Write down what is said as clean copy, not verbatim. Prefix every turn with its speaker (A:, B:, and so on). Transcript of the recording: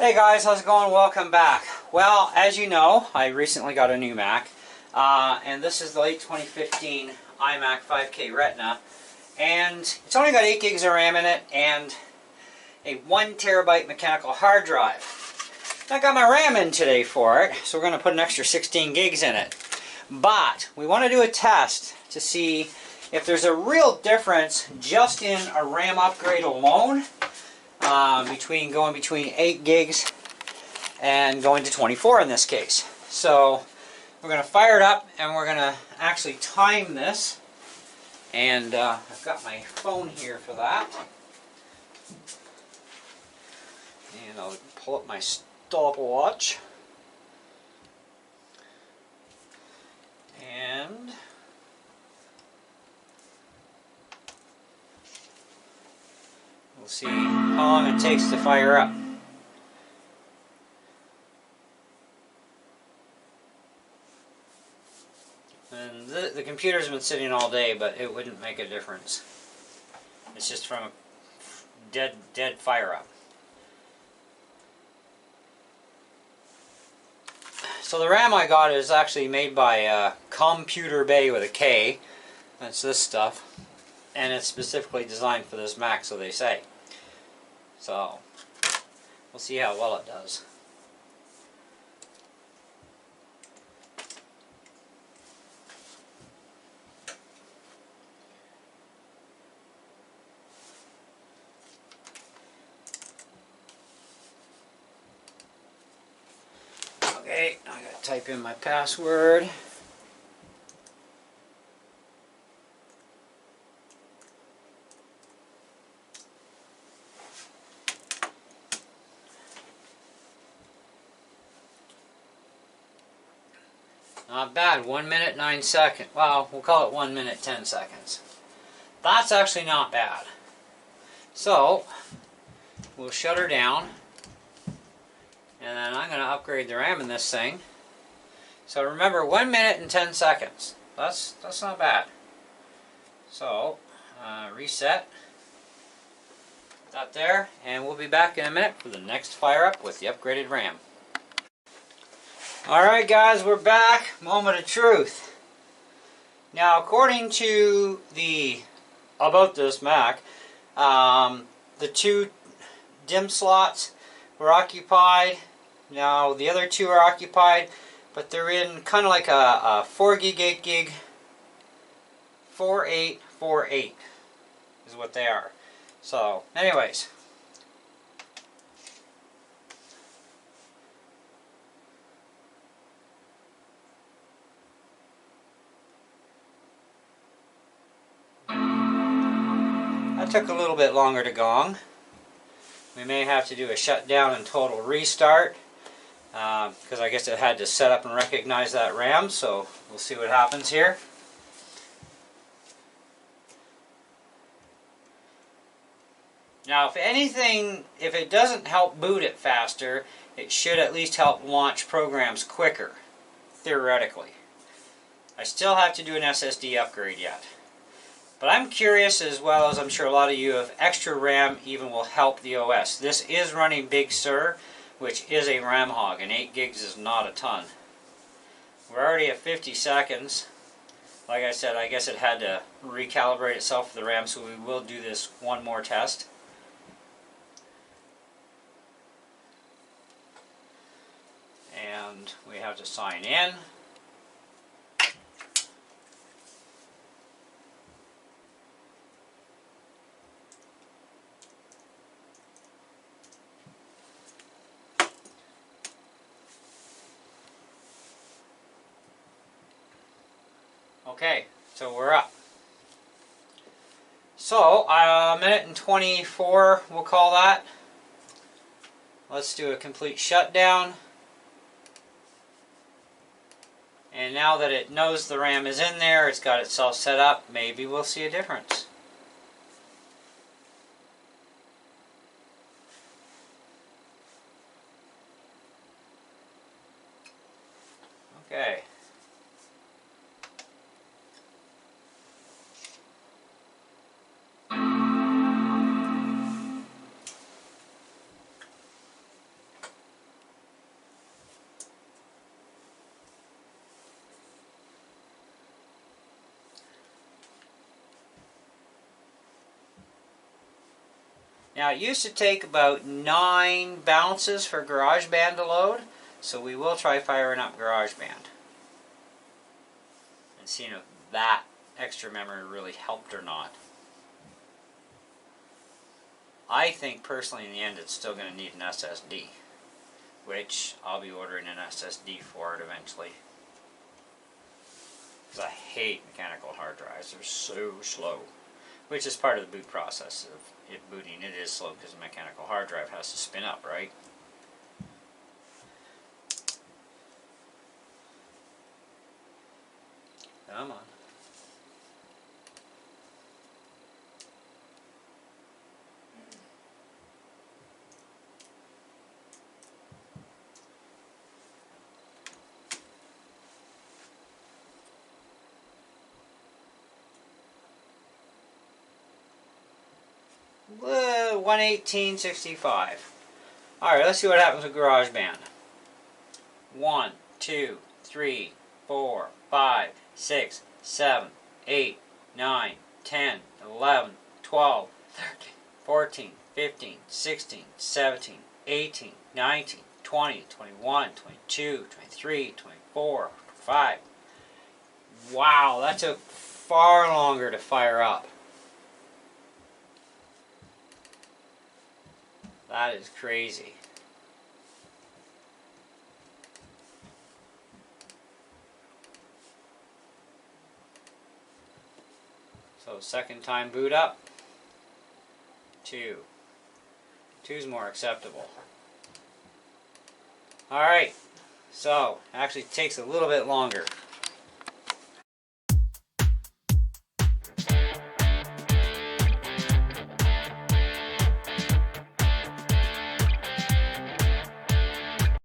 A: Hey guys, how's it going? Welcome back. Well, as you know, I recently got a new Mac, and this is the late 2015 iMac 5K Retina, and it's only got 8 gigs of RAM in it and a 1 terabyte mechanical hard drive. I got my RAM in today for it, so we're going to put an extra 16 gigs in it. But we want to do a test to see if there's a real difference just in a RAM upgrade alone. Between 8 gigs and going to 24 in this case. So we're going to fire it up and we're going to actually time this. And I've got my phone here for that. And I'll pull up my stopwatch. And we'll see how long it takes to fire up. And the computer's been sitting all day, but it wouldn't make a difference. It's just from a dead fire up. So the RAM I got is actually made by Computer Bay with a K. That's this stuff. And it's specifically designed for this Mac, so they say. So, we'll see how well it does. Okay, I gotta type in my password. Not bad, 1 minute 9 seconds. Well, we'll call it 1 minute 10 seconds. That's actually not bad. So, we'll shut her down. And then I'm going to upgrade the RAM in this thing. So remember, 1 minute and 10 seconds. That's not bad. So, reset. That there. And we'll be back in a minute for the next fire up with the upgraded RAM. Alright guys, we're back. Moment of truth. Now according to about this Mac, the 2 DIMM slots were occupied. Now the other 2 are occupied, but they're in kind of like a 4 gig, 8 gig, 4848 is what they are. So anyways. That took a little bit longer to gong. We may have to do a shutdown and total restart because I guess it had to set up and recognize that RAM, so we'll see what happens here. Now if anything, if it doesn't help boot it faster, it should at least help launch programs quicker, theoretically. I still have to do an SSD upgrade yet. But I'm curious, as well as I'm sure a lot of you, if extra RAM even will help the OS. This is running Big Sur, which is a RAM hog, and 8 gigs is not a ton. We're already at 50 seconds. Like I said, I guess it had to recalibrate itself for the RAM, so we will do this one more test. And we have to sign in. Okay, so we're up. So, a minute and 24, we'll call that. Let's do a complete shutdown. And now that it knows the RAM is in there, it's got itself set up, maybe we'll see a difference. Okay. Now it used to take about 9 bounces for GarageBand to load, so we will try firing up GarageBand and seeing if that extra memory really helped or not. I think personally in the end it's still going to need an SSD, which I'll be ordering an SSD for it eventually. Because I hate mechanical hard drives, they're so slow. Which is part of the boot process of it booting. It is slow because the mechanical hard drive has to spin up, right? Come on. Whoa, 118.65. Alright, let's see what happens with GarageBand. 1, 2, 3, 4, 5, 6, 7, 8, 9, 10, 11, 12, 13, 14, 15, 16, 17, 18, 19, 20, 21, 22, 23, 24, 25. Wow, that took far longer to fire up. That is crazy. So second time boot up. 2. 2 is more acceptable. Alright, so actually takes a little bit longer.